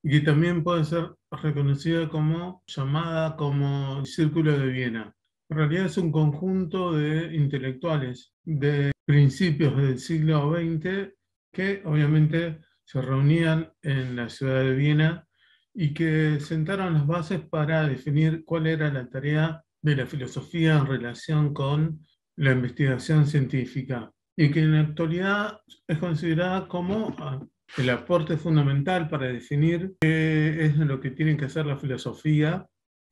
y que también puede ser reconocida como llamada como Círculo de Viena. En realidad es un conjunto de intelectuales de principios del siglo XX que obviamente se reunían en la ciudad de Viena y que sentaron las bases para definir cuál era la tarea de la filosofía en relación con la investigación científica y que en la actualidad es considerada como el aporte fundamental para definir qué es lo que tiene que hacer la filosofía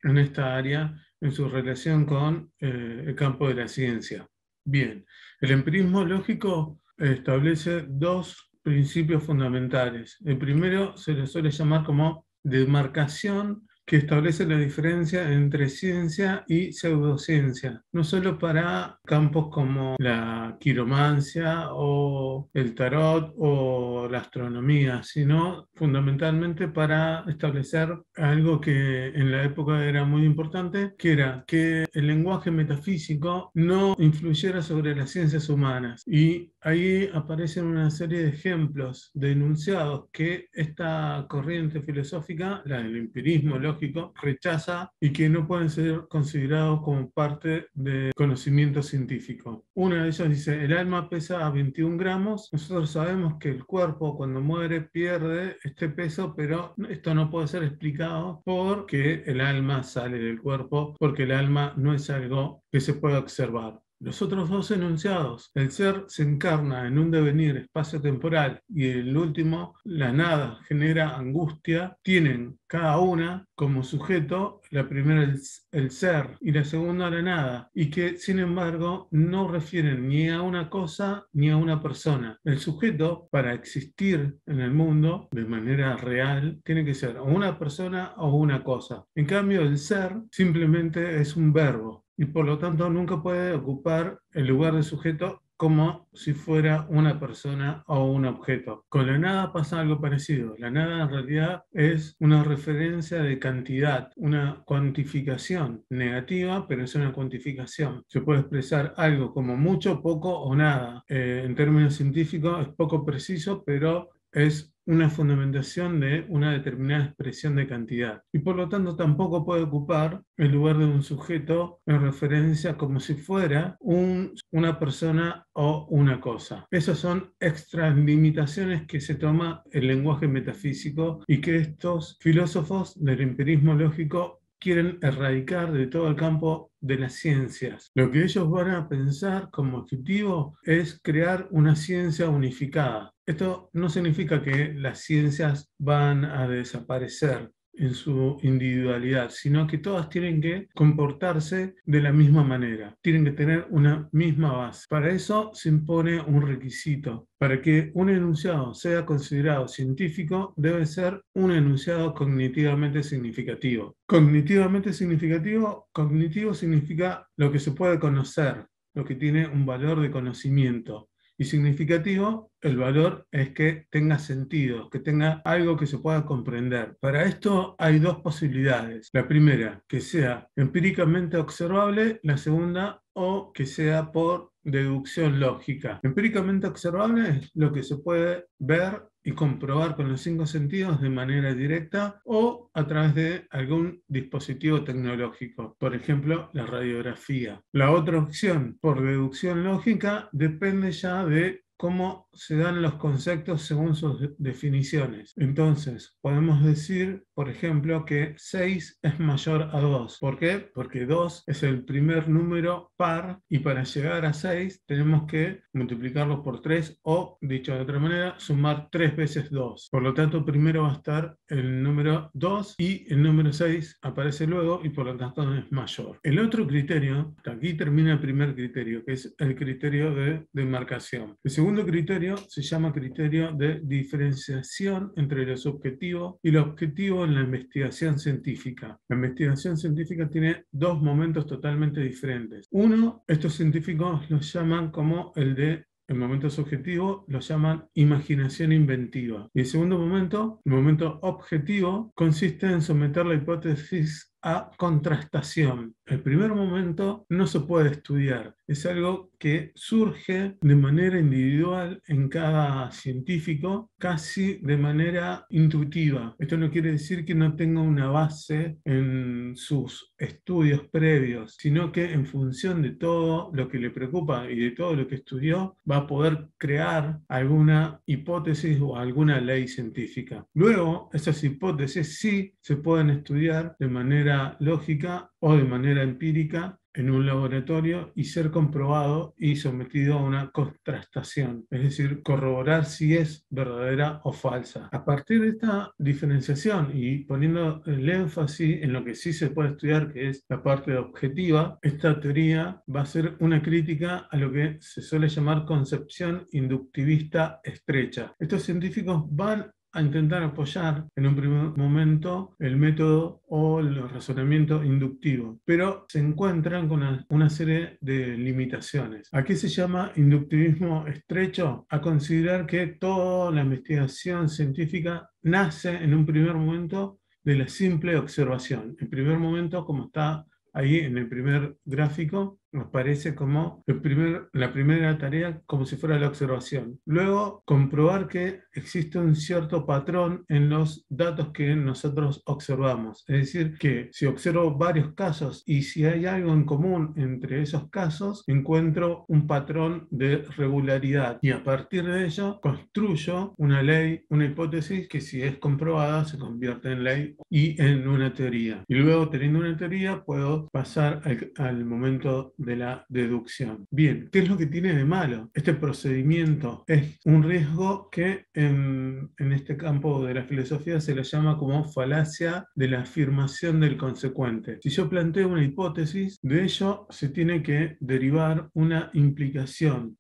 en esta área en su relación con el campo de la ciencia. Bien, el empirismo lógico establece dos principios fundamentales. El primero se le suele llamar como demarcación, que establece la diferencia entre ciencia y pseudociencia, no solo para campos como la quiromancia o el tarot o la astronomía, sino fundamentalmente para establecer algo que en la época era muy importante, que era que el lenguaje metafísico no influyera sobre las ciencias humanas. Y ahí aparecen una serie de ejemplos de enunciados que esta corriente filosófica, la del empirismo lógico, rechaza y que no pueden ser considerados como parte del conocimiento científico. Uno de ellos dice, el alma pesa 21 gramos, nosotros sabemos que el cuerpo cuando muere pierde este peso, pero esto no puede ser explicado porque el alma sale del cuerpo, porque el alma no es algo que se pueda observar. Los otros dos enunciados, el ser se encarna en un devenir espacio-temporal y el último, la nada genera angustia, tienen cada una como sujeto, la primera el ser y la segunda la nada, y que sin embargo no refieren ni a una cosa ni a una persona. El sujeto, para existir en el mundo de manera real, tiene que ser o una persona o una cosa. En cambio, el ser simplemente es un verbo y por lo tanto nunca puede ocupar el lugar de sujeto como si fuera una persona o un objeto. Con la nada pasa algo parecido. La nada en realidad es una referencia de cantidad, una cuantificación negativa, pero es una cuantificación. Se puede expresar algo como mucho, poco o nada. En términos científicos es poco preciso, pero es una fundamentación de una determinada expresión de cantidad y por lo tanto tampoco puede ocupar el lugar de un sujeto en referencia como si fuera una persona o una cosa. Esas son extralimitaciones que se toma el lenguaje metafísico y que estos filósofos del empirismo lógico quieren erradicar de todo el campo de las ciencias. Lo que ellos van a pensar como objetivo es crear una ciencia unificada. Esto no significa que las ciencias van a desaparecer en su individualidad, sino que todas tienen que comportarse de la misma manera, tienen que tener una misma base. Para eso se impone un requisito. Para que un enunciado sea considerado científico, debe ser un enunciado cognitivamente significativo. Cognitivamente significativo, cognitivo significa lo que se puede conocer, lo que tiene un valor de conocimiento. Y significativo, el valor es que tenga sentido, que tenga algo que se pueda comprender. Para esto hay dos posibilidades. La primera, que sea empíricamente observable, la segunda, o que sea por deducción lógica. Empíricamente observable es lo que se puede ver y comprobar con los 5 sentidos de manera directa o a través de algún dispositivo tecnológico, por ejemplo, la radiografía. La otra opción, por deducción lógica, depende ya de cómo se dan los conceptos según sus definiciones. Entonces, podemos decir, por ejemplo, que 6 es mayor a 2. ¿Por qué? Porque 2 es el primer número par y para llegar a 6 tenemos que multiplicarlo por 3 o, dicho de otra manera, sumar 3 veces 2. Por lo tanto, primero va a estar el número 2 y el número 6 aparece luego y por lo tanto es mayor. El otro criterio, aquí termina el primer criterio, que es el criterio de demarcación. El segundo criterio se llama criterio de diferenciación entre lo subjetivo y lo objetivo en la investigación científica. La investigación científica tiene dos momentos totalmente diferentes. Uno, estos científicos lo llaman como el momento subjetivo lo llaman imaginación inventiva. Y el segundo momento, el momento objetivo, consiste en someter la hipótesis a contrastación. El primer momento no se puede estudiar. es algo que surge de manera individual en cada científico, casi de manera intuitiva. Esto no quiere decir que no tenga una base en sus estudios previos, sino que en función de todo lo que le preocupa y de todo lo que estudió, va a poder crear alguna hipótesis o alguna ley científica. Luego, esas hipótesis sí se pueden estudiar de manera lógica o de manera empírica en un laboratorio y ser comprobado y sometido a una contrastación, es decir, corroborar si es verdadera o falsa. A partir de esta diferenciación y poniendo el énfasis en lo que sí se puede estudiar, que es la parte objetiva, esta teoría va a ser una crítica a lo que se suele llamar concepción inductivista estrecha. Estos científicos van a intentar apoyar en un primer momento el método o el razonamiento inductivo, pero se encuentran con una serie de limitaciones. ¿A qué se llama inductivismo estrecho? A considerar que toda la investigación científica nace en un primer momento de la simple observación. En primer momento, como está ahí en el primer gráfico, nos parece como la primera tarea, como si fuera la observación. Luego, comprobar que existe un cierto patrón en los datos que nosotros observamos. Es decir, que si observo varios casos y si hay algo en común entre esos casos, encuentro un patrón de regularidad. Y a partir de ello, construyo una ley, una hipótesis que si es comprobada se convierte en ley y en una teoría. Y luego, teniendo una teoría, puedo pasar al momento de la deducción. Bien, ¿qué es lo que tiene de malo? Este procedimiento es un riesgo que en este campo de la filosofía se le llama como falacia de la afirmación del consecuente. Si yo planteo una hipótesis, de ello se tiene que derivar una implicación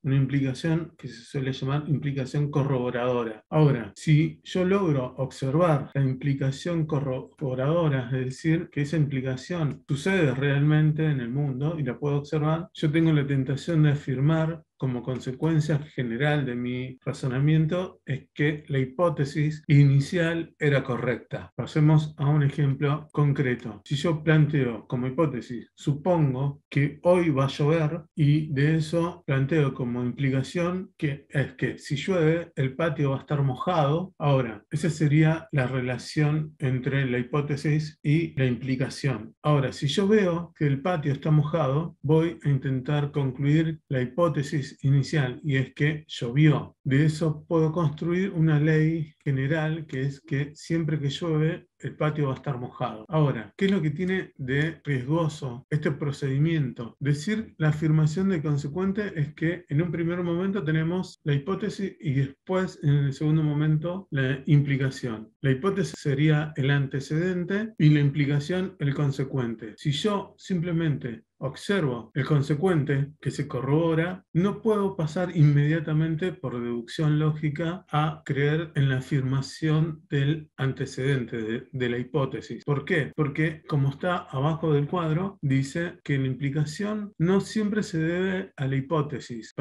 que se suele llamar implicación corroboradora. Ahora, si yo logro observar la implicación corroboradora, es decir, que esa implicación sucede realmente en el mundo y la puedo observar, yo tengo la tentación de afirmar como consecuencia general de mi razonamiento es que la hipótesis inicial era correcta. Pasemos a un ejemplo concreto. Si yo planteo como hipótesis, supongo que hoy va a llover y de eso planteo como implicación que es que si llueve el patio va a estar mojado. Ahora, esa sería la relación entre la hipótesis y la implicación. Ahora, si yo veo que el patio está mojado, voy a intentar concluir la hipótesis inicial y es que llovió. De eso puedo construir una ley general que es que siempre que llueve el patio va a estar mojado. Ahora, ¿qué es lo que tiene de riesgoso este procedimiento? Decir la afirmación de consecuente es que en un primer momento tenemos la hipótesis y después en el segundo momento la implicación. La hipótesis sería el antecedente y la implicación el consecuente. Si yo simplemente observo el consecuente que se corrobora, no puedo pasar inmediatamente por deducción lógica a creer en la afirmación del antecedente, de la hipótesis. ¿Por qué? Porque como está abajo del cuadro, dice que la implicación no siempre se debe a la hipótesis.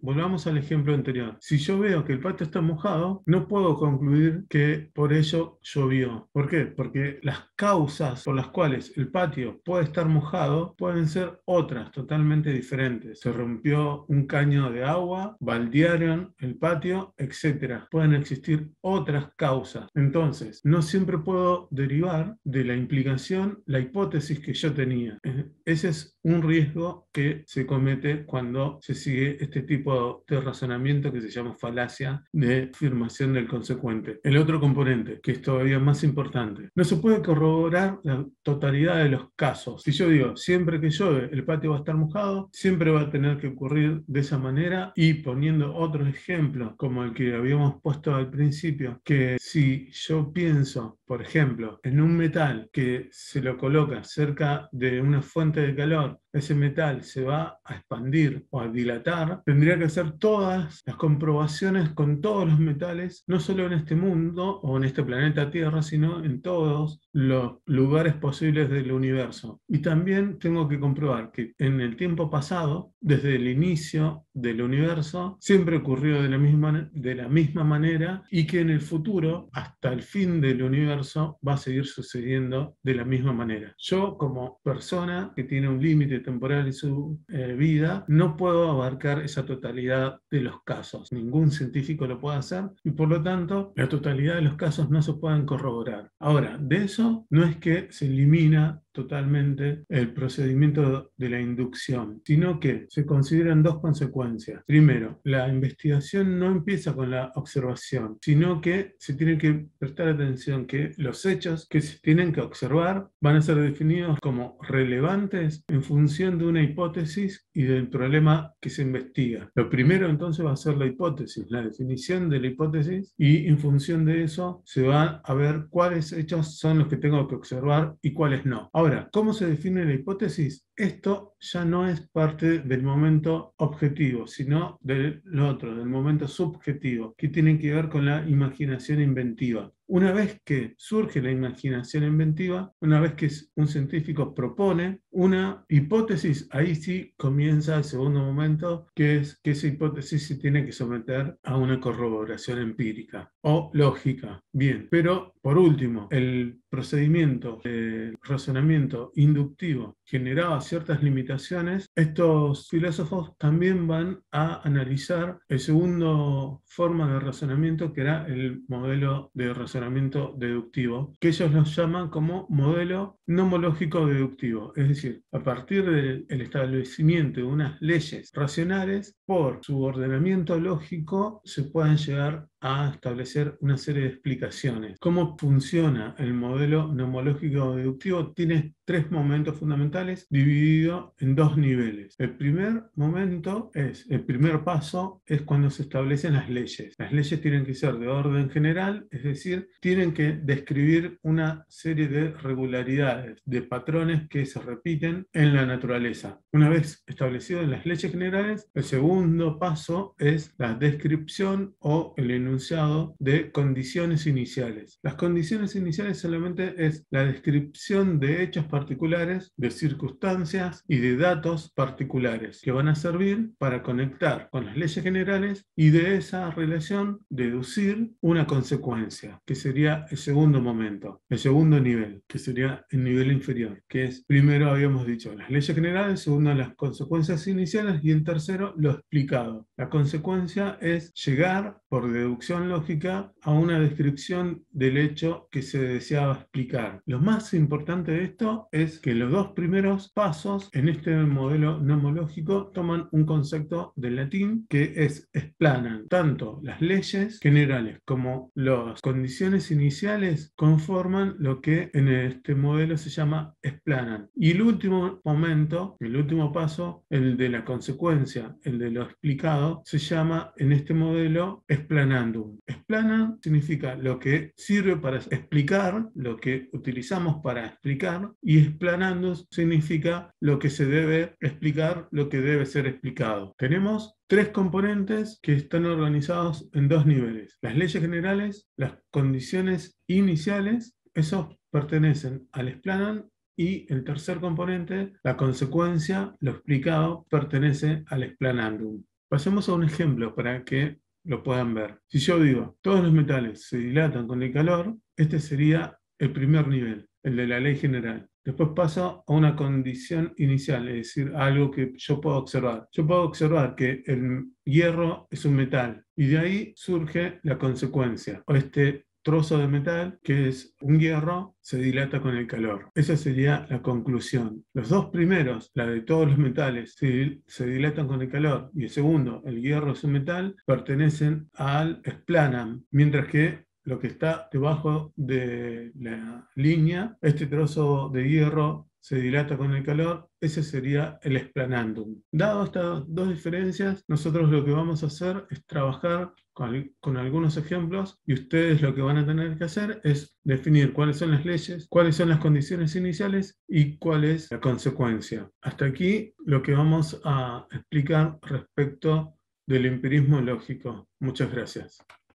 Volvamos al ejemplo anterior. Si yo veo que el patio está mojado, no puedo concluir que por ello llovió. ¿Por qué? Porque las causas por las cuales el patio puede estar mojado pueden ser otras totalmente diferentes. Se rompió un caño de agua, baldearon el patio, etc. Pueden existir otras causas. Entonces, no siempre puedo derivar de la implicación la hipótesis que yo tenía. Ese es un riesgo que se comete cuando se sigue este tipo de razonamiento que se llama falacia de afirmación del consecuente. El otro componente, que es todavía más importante, no se puede corroborar la totalidad de los casos. Si yo digo, siempre que llueve el patio va a estar mojado, siempre va a tener que ocurrir de esa manera, y poniendo otro ejemplo, como el que habíamos puesto al principio, que si yo pienso, por ejemplo, en un metal que se lo coloca cerca de una fuente de calor, ese metal se va a expandir o a dilatar, tendría que hacer todas las comprobaciones con todos los metales, no solo en este mundo o en este planeta Tierra, sino en todos los lugares posibles del universo. Y también tengo que comprobar que en el tiempo pasado, desde el inicio del universo siempre ocurrió de la misma manera y que en el futuro, hasta el fin del universo, va a seguir sucediendo de la misma manera. Yo, como persona que tiene un límite temporal en su vida, no puedo abarcar esa totalidad de los casos. Ningún científico lo puede hacer y por lo tanto la totalidad de los casos no se pueden corroborar. Ahora, de eso no es que se elimina totalmente el procedimiento de la inducción, sino que se consideran dos consecuencias. Primero, la investigación no empieza con la observación, sino que se tiene que prestar atención que los hechos que se tienen que observar van a ser definidos como relevantes en función de una hipótesis y del problema que se investiga. Lo primero entonces va a ser la hipótesis, la definición de la hipótesis, y en función de eso se va a ver cuáles hechos son los que tengo que observar y cuáles no. Ahora, ¿cómo se define la hipótesis? Esto ya no es parte del momento objetivo, sino del otro, del momento subjetivo, que tiene que ver con la imaginación inventiva. Una vez que surge la imaginación inventiva, una vez que un científico propone una hipótesis, ahí sí comienza el segundo momento, que es que esa hipótesis se tiene que someter a una corroboración empírica o lógica. Bien, pero por último, el procedimiento de razonamiento inductivo generaba ciertas limitaciones. Estos filósofos también van a analizar el segundo forma de razonamiento, que era el modelo de razonamiento deductivo, que ellos lo llaman como modelo nomológico deductivo, es decir, a partir del establecimiento de unas leyes racionales, por su ordenamiento lógico se pueden llegar a establecer una serie de explicaciones. ¿Cómo funciona el modelo nomológico deductivo? Tiene tres momentos fundamentales dividido en dos niveles. El primer momento el primer paso es cuando se establecen las leyes. Las leyes tienen que ser de orden general, es decir, tienen que describir una serie de regularidades, de patrones que se repiten en la naturaleza. Una vez establecidas las leyes generales, el segundo paso es la descripción o el enunciado de condiciones iniciales. Las condiciones iniciales solamente es la descripción de hechos particulares, de circunstancias y de datos particulares que van a servir para conectar con las leyes generales y de esa relación deducir una consecuencia, que sería el segundo momento, el segundo nivel, que sería el nivel inferior, que es, primero habíamos dicho, las leyes generales, segundo las consecuencias iniciales y el tercero lo explicado. La consecuencia es llegar por deducción lógica a una descripción del hecho que se deseaba explicar. Lo más importante de esto es que los dos primeros pasos en este modelo nomológico toman un concepto del latín que es explanan. Tanto las leyes generales como las condiciones iniciales conforman lo que en este modelo se llama explanan. Y el último momento, el último paso, el de la consecuencia, el de lo explicado, se llama en este modelo explanandum. Explanan significa lo que sirve para explicar, lo que utilizamos para explicar, y explanandum significa lo que se debe explicar, lo que debe ser explicado. Tenemos tres componentes que están organizados en dos niveles: las leyes generales, las condiciones iniciales, esos pertenecen al explanan, y el tercer componente, la consecuencia, lo explicado, pertenece al explanandum. Pasemos a un ejemplo para que lo puedan ver. Si yo digo, todos los metales se dilatan con el calor, este sería el primer nivel, el de la ley general. Después paso a una condición inicial, es decir, algo que yo puedo observar. Yo puedo observar que el hierro es un metal y de ahí surge la consecuencia, o este trozo de metal, que es un hierro, se dilata con el calor. Esa sería la conclusión. Los dos primeros, la de todos los metales, se dilatan con el calor, y el segundo, el hierro es un metal, pertenecen al explanam, mientras que lo que está debajo de la línea, este trozo de hierro se dilata con el calor, ese sería el explanandum. Dado estas dos diferencias, nosotros lo que vamos a hacer es trabajar con algunos ejemplos, y ustedes lo que van a tener que hacer es definir cuáles son las leyes, cuáles son las condiciones iniciales y cuál es la consecuencia. Hasta aquí lo que vamos a explicar respecto del empirismo lógico. Muchas gracias.